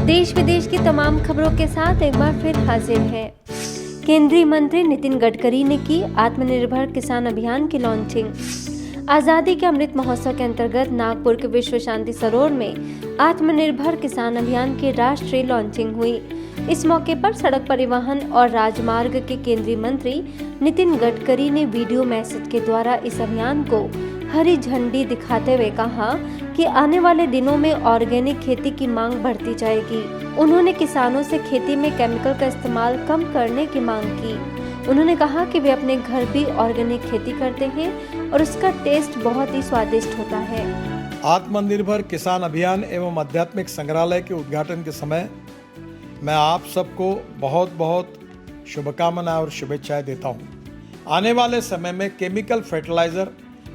देश विदेश की तमाम खबरों के साथ एक बार फिर हाजिर है। केंद्रीय मंत्री नितिन गडकरी ने की आत्मनिर्भर किसान अभियान की लॉन्चिंग। आजादी के अमृत महोत्सव के अंतर्गत नागपुर के विश्व शांति सरोवर में आत्मनिर्भर किसान अभियान की राष्ट्रीय लॉन्चिंग हुई। इस मौके पर सड़क परिवहन और राजमार्ग के केंद्रीय मंत्री नितिन गडकरी ने वीडियो मैसेज के द्वारा इस अभियान को हरी झंडी दिखाते हुए कहा कि आने वाले दिनों में ऑर्गेनिक खेती की मांग बढ़ती जाएगी। उन्होंने किसानों से खेती में केमिकल का इस्तेमाल कम करने की मांग की। उन्होंने कहा कि वे अपने घर भी ऑर्गेनिक खेती करते हैं और उसका टेस्ट बहुत ही स्वादिष्ट होता है। आत्मनिर्भर किसान अभियान एवं आध्यात्मिक संग्रहालय के उद्घाटन के समय मैं आप सबको बहुत बहुत शुभकामनाएं और शुभेच्छाएं देता हूं। आने वाले समय में केमिकल फर्टिलाइज़र,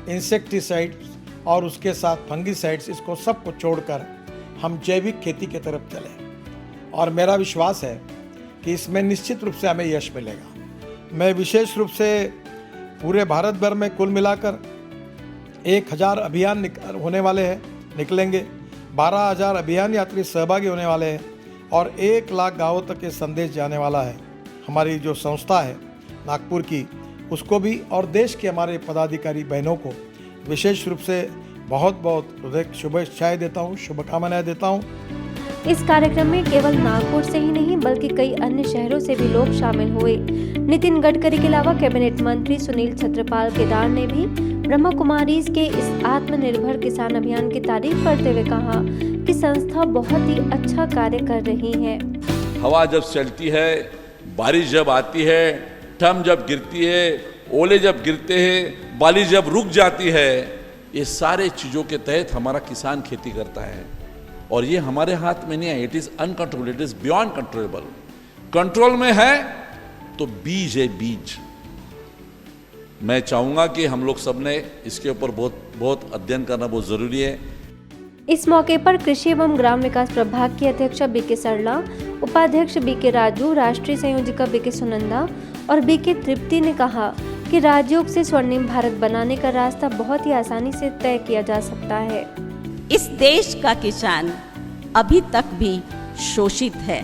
इंसेक्टिसाइड्स और उसके साथ फंगीसाइड्स, इसको सबको छोड़कर हम जैविक खेती की तरफ चलें और मेरा विश्वास है कि इसमें निश्चित रूप से हमें यश मिलेगा। मैं विशेष रूप से पूरे भारत भर में कुल मिलाकर 1000 अभियान होने वाले हैं, निकलेंगे। 12,000 अभियान यात्री सहभागी होने वाले हैं और 1 लाख गाँवों तक ये संदेश जाने वाला है। हमारी जो संस्था है नागपुर की, उसको भी और देश के हमारे पदाधिकारी बहनों को विशेष रूप से बहुत बहुत हृदय शुभेच्छाएं देता हूँ, शुभकामनाएं देता हूँ। इस कार्यक्रम में केवल नागपुर से ही नहीं बल्कि कई अन्य शहरों से भी लोग शामिल हुए। नितिन गडकरी के अलावा कैबिनेट मंत्री सुनील छत्रपाल केदार ने भी ब्रह्मा कुमारीज के इस आत्मनिर्भर किसान अभियान की तारीफ करते हुए कहा कि संस्था बहुत ही अच्छा कार्य कर रही है। हवा जब चलती है, बारिश जब आती है, ठम जब गिरती है, ओले जब गिरते हैं, बारिश जब रुक जाती है, ये सारे चीज़ों के तहत हमारा किसान खेती करता है और ये हमारे हाथ में नहीं है। It is uncontrollable, it is beyond controllable. Control में है तो बीज है, बीज। मैं चाहूँगा कि हम लोग सब ने इसके ऊपर बहुत अध्ययन करना बहुत ज़रूरी है। इस मौके पर कृषि एवं ग्राम विकास प्रभाग की अध्यक्षा बीके सरला, उपाध्यक्ष बीके राजू, राष्ट्रीय संयोजिका बीके सुनंदा और बीके तृप्ति ने कहा कि राजयोग से स्वर्णिम भारत बनाने का रास्ता बहुत ही आसानी से तय किया जा सकता है। इस देश का किसान अभी तक भी शोषित है।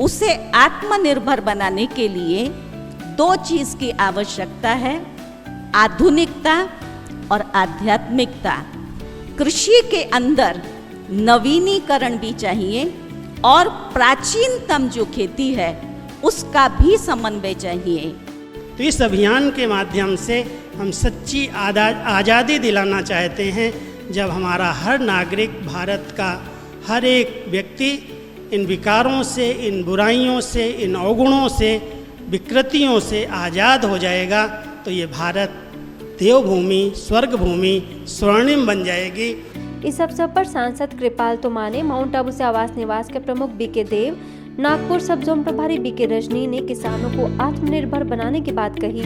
उसे आत्मनिर्भर बनाने के लिए 2 चीज की आवश्यकता है, आधुनिकता और आध्यात्मिकता। कृषि के अंदर नवीनीकरण भी चाहिए और प्राचीनतम जो खेती है उसका भी समन्वय चाहिए। तो इस अभियान के माध्यम से हम सच्ची आज़ादी दिलाना चाहते हैं, जब हमारा हर नागरिक, भारत का हर एक व्यक्ति इन विकारों से, इन बुराइयों से, इन अवगुणों से, विकृतियों से आज़ाद हो जाएगा तो ये भारत देवभूमि, स्वर्ग भूमि, स्वर्णिम बन जाएगी। इस अवसर पर सांसद कृपाल तोमाने, माउंट आबू से आवास निवास के प्रमुख बीके देव, नागपुर सब जोन प्रभारी बीके रजनी ने किसानों को आत्मनिर्भर बनाने की बात कही।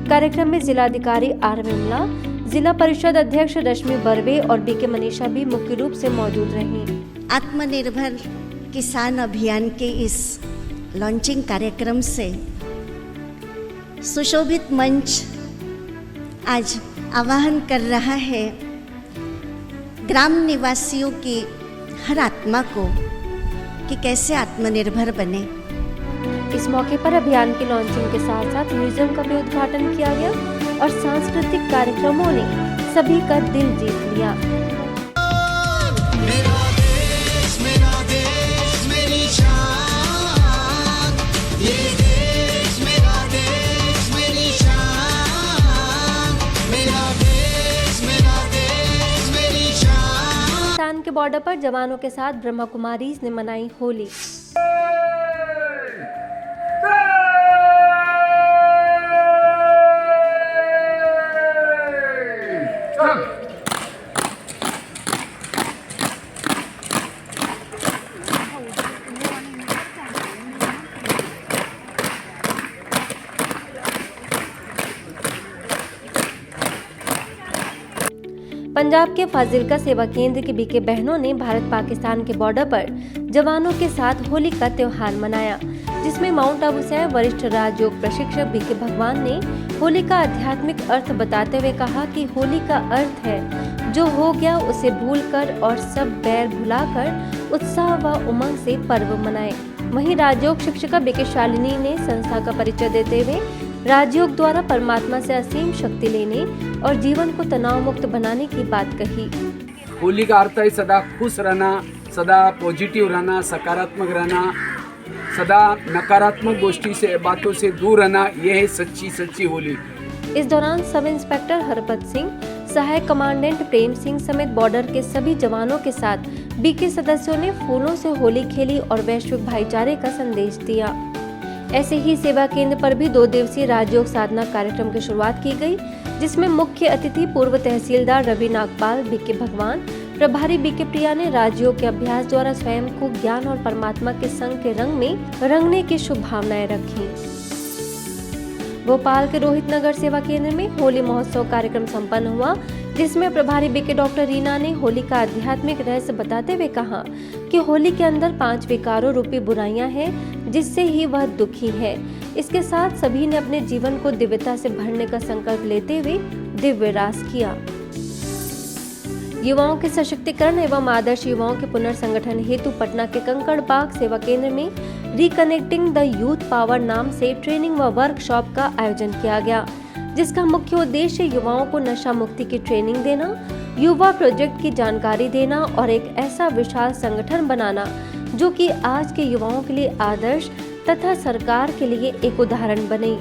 कार्यक्रम में जिलाधिकारी आर विमला, जिला परिषद अध्यक्ष रश्मि बर्वे और बीके मनीषा भी मुख्य रूप से मौजूद रहीं। आत्मनिर्भर किसान अभियान के इस लॉन्चिंग कार्यक्रम से सुशोभित मंच आज आह्वान कर रहा है ग्राम निवासियों की हर आत्मा को कि कैसे आत्मनिर्भर बने। इस मौके पर अभियान की लॉन्चिंग के साथ साथ म्यूजियम का भी उद्घाटन किया गया और सांस्कृतिक कार्यक्रमों ने सभी का दिल जीत लिया। पाकिस्तान के बॉर्डर पर जवानों के साथ ब्रह्मा कुमारीज ने मनाई होली। पंजाब के फाजिल्का सेवा केंद्र की बीके बहनों ने भारत पाकिस्तान के बॉर्डर पर जवानों के साथ होली का त्योहार मनाया, जिसमें माउंट आबू से वरिष्ठ राजयोग प्रशिक्षक बीके भगवान ने होली का आध्यात्मिक अर्थ बताते हुए कहा कि होली का अर्थ है जो हो गया उसे भूलकर और सब बैर भुलाकर उत्साह व उमंग से पर्व मनाएं। वहीं राजयोग शिक्षिका बीके शालिनी ने संस्था का परिचय देते हुए राजयोग द्वारा परमात्मा से असीम शक्ति लेने और जीवन को तनाव मुक्त बनाने की बात कही। होली का अर्थ है सदा खुश रहना, सदा पॉजिटिव रहना, सकारात्मक रहना, सदा नकारात्मक गोष्ठी से बातों से दूर रहना। यह है सच्ची होली। इस दौरान सब इंस्पेक्टर हरपत सिंह, सहायक कमांडेंट प्रेम सिंह समेत बॉर्डर के सभी जवानों के साथ बीके सदस्यों ने फूलों से होली खेली और वैश्विक भाईचारे का संदेश दिया। ऐसे ही सेवा केंद्र पर भी 2 दिवसीय राजयोग साधना कार्यक्रम की शुरुआत की गई, जिसमें मुख्य अतिथि पूर्व तहसीलदार रवि नागपाल, बीके भगवान, प्रभारी बीके प्रिया ने राजयोग के अभ्यास द्वारा स्वयं को ज्ञान और परमात्मा के संग के रंग में रंगने की शुभ भावनाएं रखी। भोपाल के रोहित नगर सेवा केंद्र में होली महोत्सव कार्यक्रम संपन्न हुआ, जिसमें प्रभारी बीके डॉक्टर रीना ने होली का आध्यात्मिक रहस्य बताते हुए कहा कि होली के अंदर 5 विकारों रूपी बुराइयां हैं, जिससे ही वह दुखी है। इसके साथ सभी ने अपने जीवन को दिव्यता से भरने का संकल्प लेते हुए दिव्य रास किया। युवाओं के सशक्तिकरण एवं आदर्श युवाओं के पुनर्संगठन हेतु पटना के कंकड़ बाग सेवा केंद्र में रिकनेक्टिंग द यूथ पावर नाम से ट्रेनिंग व वर्कशॉप का आयोजन किया गया, जिसका मुख्य उद्देश्य युवाओं को नशा मुक्ति की ट्रेनिंग देना, युवा प्रोजेक्ट की जानकारी देना और एक ऐसा विशाल संगठन बनाना जो कि आज के युवाओं के लिए आदर्श तथा सरकार के लिए एक उदाहरण बने।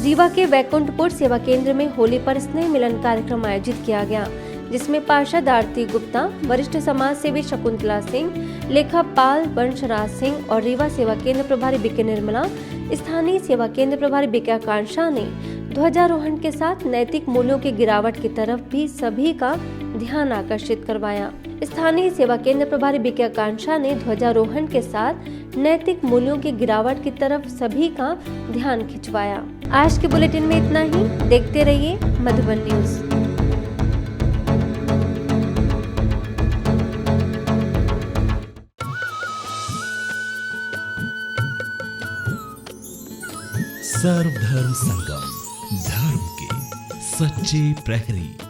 रीवा के वैकुंठपुर सेवा केंद्र में होली पर स्नेह मिलन कार्यक्रम आयोजित किया गया, जिसमें पार्षद आरती गुप्ता, वरिष्ठ समाज सेवी शकुंतला सिंह, लेखापाल वंशराज सिंह और रीवा सेवा केंद्र प्रभारी बीके निर्मला, स्थानीय सेवा केंद्र प्रभारी बीके आकांक्षा ने ध्वजारोहण के साथ नैतिक मूल्यों की गिरावट की तरफ भी सभी का ध्यान आकर्षित करवाया। स्थानीय सेवा केंद्र प्रभारी बीके आकांक्षा ने ध्वजारोहण के साथ नैतिक मूल्यों की गिरावट की तरफ सभी का ध्यान खिंचवाया। आज के बुलेटिन में इतना ही। देखते रहिए मधुबन न्यूज। सर्वधर्म संगम, धर्म के सच्चे प्रहरी।